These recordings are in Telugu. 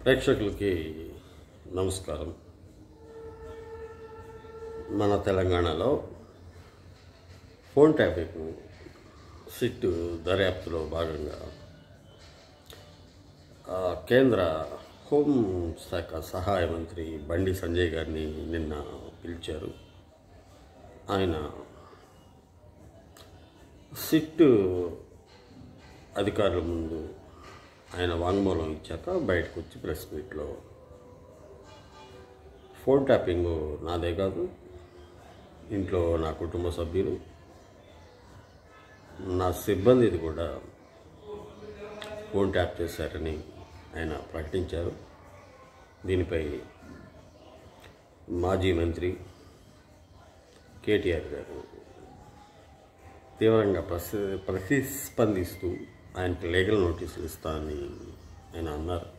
ప్రేక్షకులకి నమస్కారం. మన తెలంగాణలో ఫోన్ ట్యాపింగ్ సిట్ దర్యాప్తులో భాగంగా కేంద్ర హోంశాఖ సహాయ మంత్రి బండి సంజయ్ గారిని నిన్న పిలిచారు. ఆయన సిట్ అధికారుల ముందు ఆయన వాంగ్మూలం ఇచ్చాక బయటకు వచ్చి ప్రెస్ మీట్లో ఫోన్ ట్యాపింగ్ నాదే కాదు, ఇంట్లో నా కుటుంబ సభ్యులు, నా సిబ్బందిది కూడా ఫోన్ ట్యాప్ చేశారని ఆయన ప్రకటించారు. దీనిపై మాజీ మంత్రి కేటీఆర్ గారు తీవ్రంగా ప్రతిస్పందిస్తూ ఆయనకి లీగల్ నోటీసులు ఇస్తానని ఆయన అన్నారు.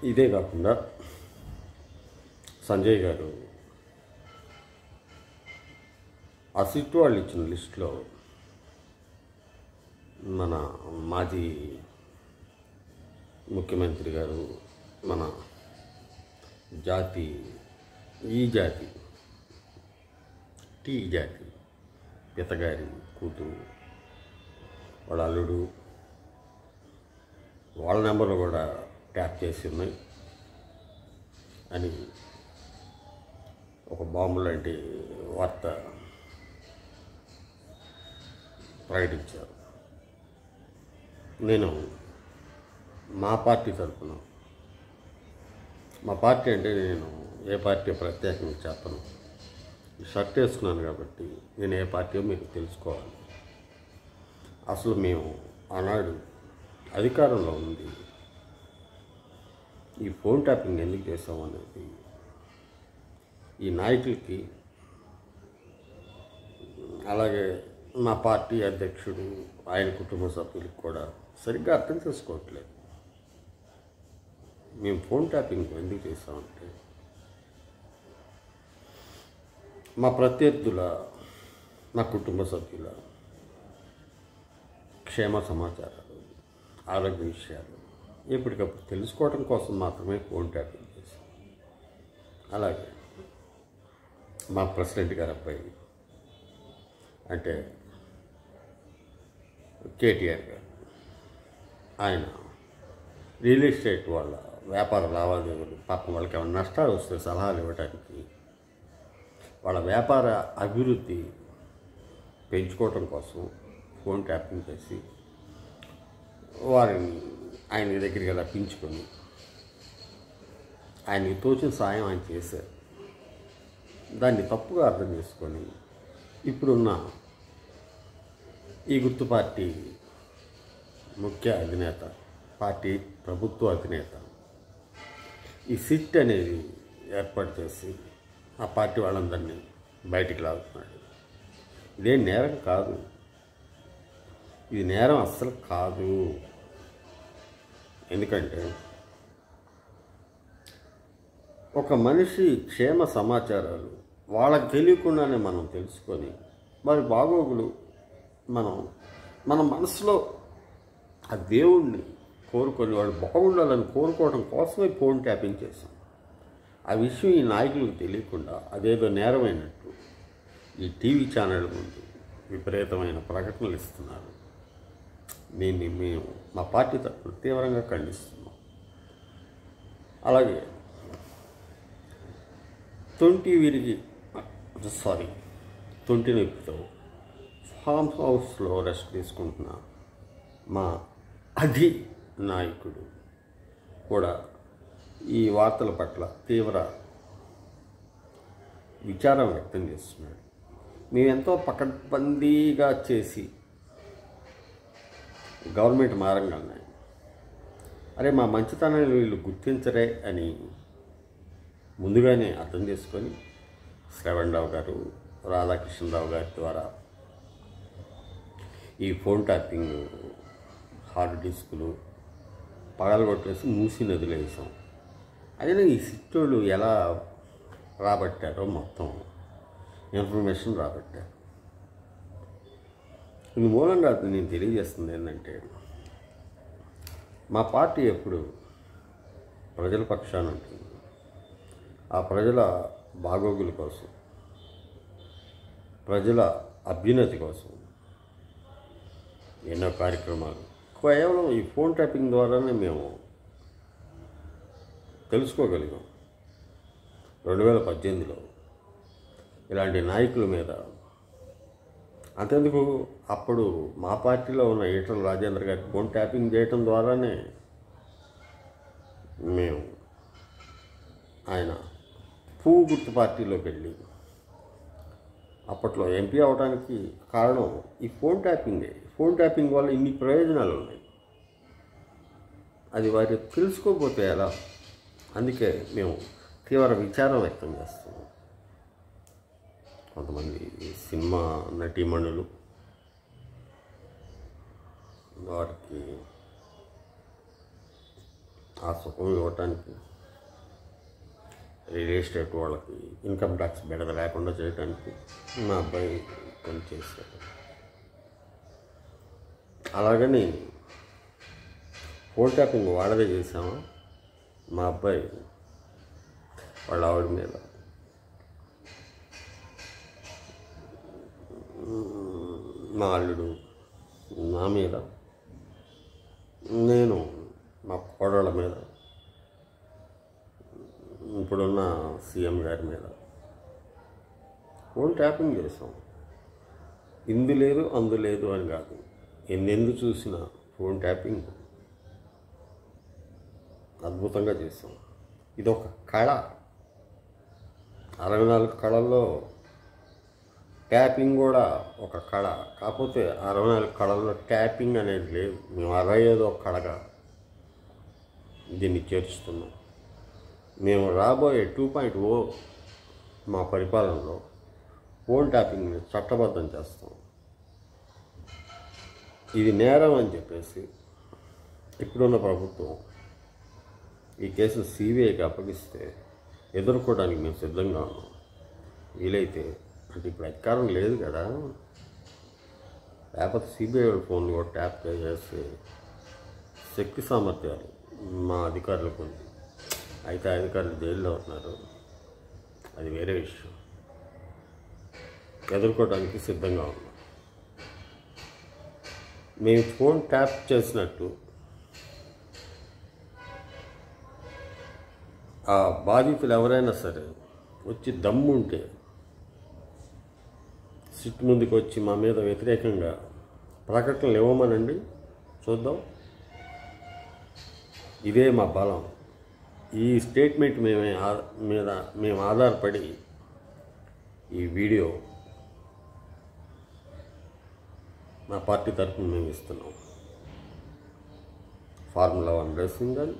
ఇదే కాకుండా సంజయ్ గారు ఆ సిట్ వాళ్ళు ఇచ్చిన లిస్టులో మన మాజీ ముఖ్యమంత్రి గారు, మన జాతి టీ జాతి పితగారి కూతురు, వాళ్ళ అల్లుడు, వాళ్ళ నెంబర్లు కూడా ట్యాప్ చేసి ఉన్నాయి అని ఒక బాంబు లాంటి వార్త ప్రకటించారు. నేను మా పార్టీ తరఫున, మా పార్టీ అంటే నేను ఏ పార్టీ ప్రత్యేకంగా చెప్పను, షర్ట్ వేసుకున్నాను కాబట్టి నేను ఏ పార్టీయో మీకు తెలుసుకోవాలి. అసలు మేము ఆనాడు అధికారంలో ఉంది ఈ ఫోన్ ట్యాపింగ్ ఎందుకు చేసామనేది ఈ నాయకులకి, అలాగే మా పార్టీ అధ్యక్షుడు ఆయన కుటుంబ సభ్యులకు కూడా సరిగ్గా అర్థం చేసుకోవట్లేదు. మేము ఫోన్ ట్యాపింగ్ ఎందుకు చేసామంటే మా ప్రత్యర్థుల, మా కుటుంబ సభ్యుల క్షేమ సమాచారాలు, ఆరోగ్య విషయాలు ఎప్పటికప్పుడు తెలుసుకోవడం కోసం మాత్రమే ఫోన్ ట్యాపింగ్ చేశాం. అలాగే మా ప్రెసిడెంట్ గారి అబ్బాయి అంటే కేటీఆర్ గారు, ఆయన రియల్ ఎస్టేట్ వాళ్ళ వ్యాపార లావాదేవీలు, పాపం వాళ్ళకి ఏమైనా నష్టాలు వస్తే సలహాలు ఇవ్వడానికి, వాళ్ళ వ్యాపార అభివృద్ధి పెంచుకోవటం కోసం ఫోన్ ట్యాపింగ్ చేసి వారిని ఆయన దగ్గరికి రప్పించుకొని ఆయనకి తోచిన సాయం ఆయన చేశారు. దాన్ని తప్పుగా అర్థం చేసుకొని ఇప్పుడున్న ఈ గుర్తు పార్టీ ముఖ్య అధినేత, పార్టీ ప్రభుత్వ అధినేత ఈ సిట్ అనేది ఏర్పాటు చేసి ఆ పార్టీ వాళ్ళందరినీ బయటికి లాగుతున్నాడు. ఇదేం నేరం కాదు, ఇది నేరం అస్సలు కాదు. ఎందుకంటే ఒక మనిషి క్షేమ సమాచారాలు వాళ్ళకి తెలియకుండానే మనం తెలుసుకొని వారి బాగోగులు మన మనసులో ఆ దేవుణ్ణి కోరుకొని వాళ్ళు బాగుండాలని కోరుకోవడం కోసమే ఫోన్ ట్యాపింగ్ చేశాం. ఆ విషయం ఈ నాయకులకు తెలియకుండా అదేదో నేరమైనట్టు ఈ టీవీ ఛానళ్ళ ముందు విపరీతమైన ప్రకటనలు ఇస్తున్నారు. దీన్ని మేము మా పార్టీ తరఫున తీవ్రంగా ఖండిస్తున్నాం. అలాగే తొంటి నొప్పితో ఫామ్ హౌస్లో రెస్ట్ తీసుకుంటున్న మా నాయకుడు కూడా ఈ వార్తల పట్ల తీవ్ర విచారం వ్యక్తం చేస్తున్నాడు. మేమెంతో పకడ్బందీగా చేసి గవర్నమెంట్ మారంగానే అరే మా మంచితనాన్ని వీళ్ళు గుర్తించరే అని ముందుగానే అర్థం చేసుకొని శ్రవణ్ రావు గారు, రాధాకృష్ణరావు గారి ద్వారా ఈ ఫోన్ ట్యాపింగ్ హార్డ్ డిస్కులు పగలగొట్టేసి మూసి నదిలో వేసాం. అదే ఈ సిట్టోళ్ళు ఎలా రాబట్టారో మొత్తం ఇన్ఫర్మేషన్ రాబట్టారు. ఇందు మూలంగా నేను తెలియజేస్తుంది ఏంటంటే మా పార్టీ ఎప్పుడు ప్రజల పక్షాన ఉంటుంది. ఆ ప్రజల బాగోగుల కోసం, ప్రజల అభ్యున్నతి కోసం ఎన్నో కార్యక్రమాలు కేవలం ఈ ఫోన్ ట్యాపింగ్ ద్వారానే మేము తెలుసుకోగలిగాం. 2018లో ఇలాంటి నాయకుల మీద అంతెందుకు, అప్పుడు మా పార్టీలో ఉన్న ఈటల రాజేంద్ర గారి ఫోన్ ట్యాపింగ్ చేయటం ద్వారానే మేము ఆయన పువ్వు గుర్తు పార్టీలోకి వెళ్ళి అప్పట్లో ఎంపీ అవడానికి కారణం ఈ ఫోన్ ట్యాపింగే. ఫోన్ ట్యాపింగ్ వల్ల ఇన్ని ప్రయోజనాలు ఉన్నాయి, అది వారు తెలుసుకోకపోతే ఎలా? అందుకే మేము తీవ్ర విచారం వ్యక్తం చేస్తున్నాం. కొంతమంది సినిమా నటీమణులు వారికి ఆ సుఖం ఇవ్వటానికి, రియల్ ఎస్టేట్ వాళ్ళకి ఇన్కమ్ ట్యాక్స్ బెడద లేకుండా చేయడానికి మా అబ్బాయి పని చేశాడు. అలాగని ఫోన్ ట్యాపింగ్ వాడదే చేసామా? మా అబ్బాయి వాళ్ళ ఆవిడ మీద, మా అల్లుడు, నా మీద, నేను మా కోడళ్ళ మీద, ఇప్పుడున్న సీఎం గారి మీద ఫోన్ ట్యాపింగ్ చేసాం. ఇందు లేదు అందు లేదు అని కాదు, ఎన్నెందు చూసినా ఫోన్ ట్యాపింగ్ అద్భుతంగా చేసాం. ఇది ఒక కళ. 64 కళల్లో ట్యాపింగ్ కూడా ఒక కళ. కాకపోతే 64 కళల్లో ట్యాపింగ్ అనేది లేదు. మేము 65వ కళగా దీన్ని చేర్చుతున్నాం. మేము రాబోయే 2.0 మా పరిపాలనలో ఫోన్ ట్యాపింగ్ని చట్టబద్ధం చేస్తాం. ఇది నేరం అని చెప్పేసి ఇప్పుడున్న ప్రభుత్వం ఈ కేసును సిబిఐకి అప్పగిస్తే ఎదుర్కోవడానికి మేము సిద్ధంగా ఉన్నాం. వీలైతే, అంటే ఇప్పుడు అధికారం లేదు కదా, లేకపోతే సిబిఐ ఫోన్ కూడా ట్యాప్ చేసే శక్తి సామర్థ్యాలు మా అధికారులకు ఉంది. అయితే అధికారులు జైల్లో ఉన్నారు, అది వేరే విషయం. ఎదుర్కోవడానికి సిద్ధంగా ఉన్నాం. మేము ఫోన్ ట్యాప్ చేసినట్టు ఆ బాధితులు ఎవరైనా సరే వచ్చి దమ్ముంటే సిట్ ముందుకు వచ్చి మా మీద వ్యతిరేకంగా ప్రకటనలు ఇవ్వమనండి, చూద్దాం. ఇదే మా బలం. ఈ స్టేట్మెంట్ మేము ఆధారపడి ఈ వీడియో మా పార్టీ తరఫున మేము ఇస్తున్నాం. ఫార్ములా 1 రేసింగ్ గన్,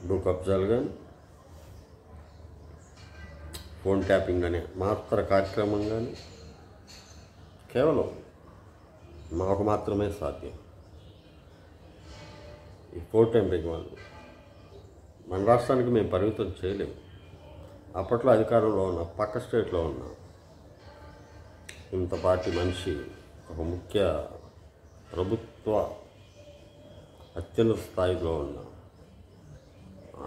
భూ కబ్జాలు కానీ, ఫోన్ ట్యాపింగ్ అనే మాత్ర కార్యక్రమం కానీ కేవలం మాకు మాత్రమే సాధ్యం. ఈ ఫోన్ ట్యాపింగ్ వాళ్ళు మన రాష్ట్రానికి మేము పరిమితం చేయలేము. అప్పట్లో అధికారంలో ఉన్న పక్క స్టేట్లో ఉన్న ఇంత పార్టీ మనిషి, ఒక ముఖ్య ప్రభుత్వ అత్యున్నత స్థాయిలో ఉన్న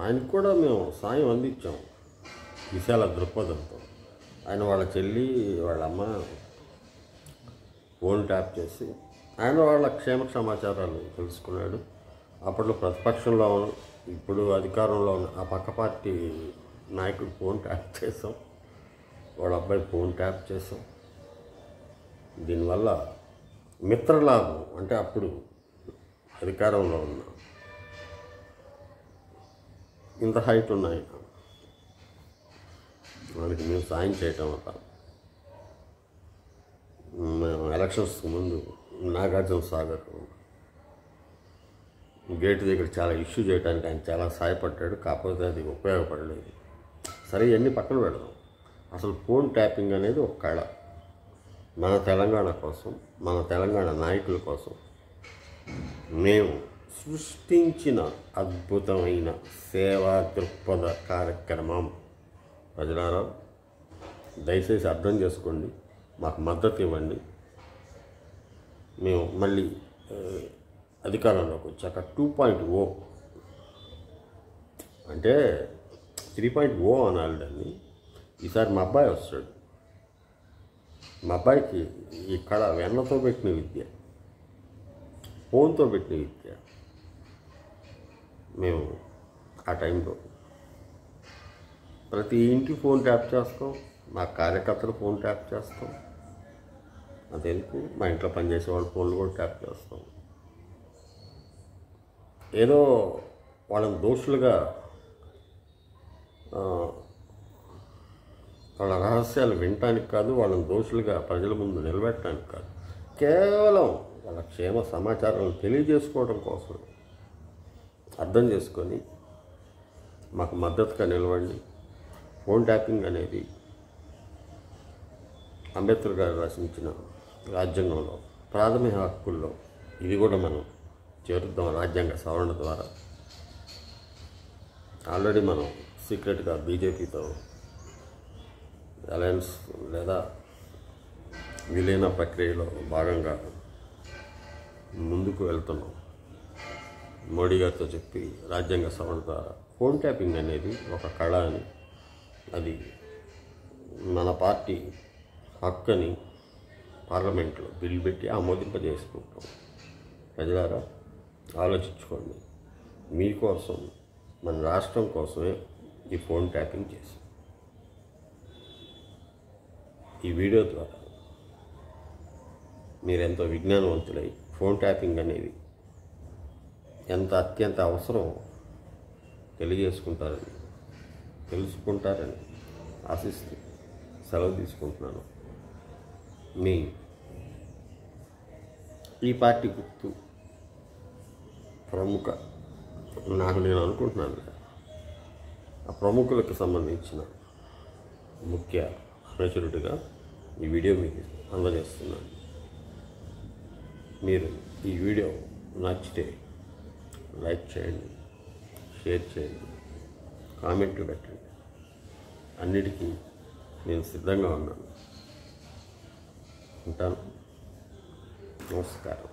ఆయనకు కూడా మేము సాయం అందించాం విశాల దృక్పథంతో. ఆయన వాళ్ళ చెల్లి, వాళ్ళ అమ్మ ఫోన్ ట్యాప్ చేసి ఆయన వాళ్ళ క్షేమ సమాచారాలు తెలుసుకున్నాడు. అప్పట్లో ప్రతిపక్షంలో ఉన్న, ఇప్పుడు అధికారంలో ఉన్న ఆ పక్క పార్టీ నాయకుడు ఫోన్ ట్యాప్ చేసాం, వాళ్ళ అబ్బాయి ఫోన్ ట్యాప్ చేసాం. దీనివల్ల మిత్రలాభం, అంటే అప్పుడు అధికారంలో ఉన్న ఇంత హైట్ ఉన్నాయి వాళ్ళకి మేము సాయం చేయటం వల్ల, మేము ఎలక్షన్స్కి ముందు నాగార్జున సాగర్ గేటు దగ్గర చాలా ఇష్యూ చేయడానికి ఆయన చాలా సహాయపడ్డాడు. కాకపోతే అది ఉపయోగపడలేదు. సరే, ఇవన్నీ పక్కన పెడదాం. అసలు ఫోన్ ట్యాపింగ్ అనేది ఒక కళ. మన తెలంగాణ కోసం, మన తెలంగాణ నాయకుల కోసం మేము సృష్టించిన అద్భుతమైన సేవా దృక్పథ కార్యక్రమం. ప్రజలారా, దయచేసి అర్థం చేసుకోండి, మాకు మద్దతు ఇవ్వండి. మేము మళ్ళీ అధికారంలోకి వచ్చాక 2.0 అంటే 3.0 అనాలి దాన్ని. ఈసారి మా అబ్బాయి వస్తాడు. మా అబ్బాయికి ఇక్కడ వెన్నతో పెట్టిన విద్య, ఫోన్తో పెట్టిన విద్య మేము ఆ టైంలో ప్రతి ఇంటి ఫోన్ ట్యాప్ చేస్తాం, మా కార్యకర్తలు ఫోన్ ట్యాప్ చేస్తాం, అదెందుకు మా ఇంట్లో పనిచేసే వాళ్ళ ఫోన్లు కూడా ట్యాప్ చేస్తాం. ఏదో వాళ్ళని దోషులుగా, వాళ్ళ రహస్యాలు వినటానికి కాదు, వాళ్ళని దోషులుగా ప్రజల ముందు నిలబెట్టడానికి కాదు, కేవలం వాళ్ళ క్షేమ సమాచారాలను తెలియజేసుకోవడం కోసం అర్థం చేసుకొని మాకు మద్దతుగా నిలవండి. ఫోన్ ట్యాపింగ్ అనేది అంబేద్కర్ గారు రచించిన రాజ్యాంగంలో ప్రాథమిక హక్కుల్లో ఇది కూడా మనం చేరుద్దాం రాజ్యాంగ సవరణ ద్వారా. ఆల్రెడీ మనం సీక్రెట్గా బీజేపీతో అలయన్స్ లేదా విలీన ప్రక్రియలో భాగంగా ముందుకు వెళ్తున్నాం. మోడీ గారితో చెప్పి రాజ్యాంగ సవరణ ద్వారా ఫోన్ ట్యాపింగ్ అనేది ఒక కళ అని, అది మన పార్టీ హక్కు అని పార్లమెంట్లో బిల్లు పెట్టి ఆమోదింపజేసుకుంటాం. ప్రజలారా ఆలోచించుకోండి. మీకోసం, మన రాష్ట్రం కోసమే ఈ ఫోన్ ట్యాపింగ్ చేసి ఈ వీడియో ద్వారా మీరెంతో విజ్ఞానవంతులై ఫోన్ ట్యాపింగ్ అనేది ఎంత అత్యంత అవసరం తెలుసుకుంటారని ఆశిస్తూ సెలవు తీసుకుంటున్నాను. మీ ఈ పార్టీ గుర్తు ప్రముఖ, నాకు నేను అనుకుంటున్నాను, ఆ ప్రముఖులకు సంబంధించిన ముఖ్య అనుచరుడిగా ఈ వీడియో మీకు అందజేస్తున్నాను. మీరు ఈ వీడియో నచ్చితే లైక్ చేయండి, షేర్ చేయండి, కామెంట్లు పెట్టండి. అన్నిటికీ నేను సిద్ధంగా ఉన్నాను. ఉంటాను. నమస్కారం.